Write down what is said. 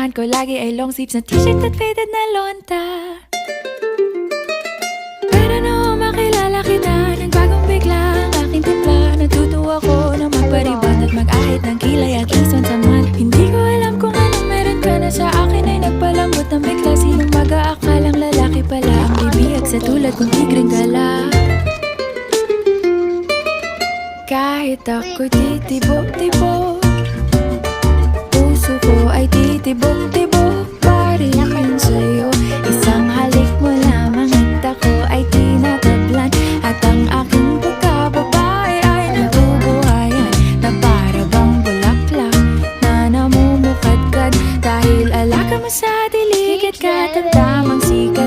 Suot ko lagi ay long sleeves na t-shirt at faded na lonta. Para na makilala kita, nagbagong bigla ang aking timpla. Natutuwa ko na magpariban at mag-ahit ng kilay at lison sa mat. Hindi ko alam kung anong meron ka na sa akin ay nagpalambot ng bigla. Sinong mag-aakalang lalaki pala ang bibiyag sa tulad kong tigring gala. Kahit ako'y titibok-tibok, puso ko ay titibok-tibok pa rin sa'yo. Isang halik mo lamang at ako ay tinatablan, at ang aking pagkababae ay nabubuhayan na para bang bulaklak na namumukadkad. Dahil alaga mo sa dilig at katamtamang sikat.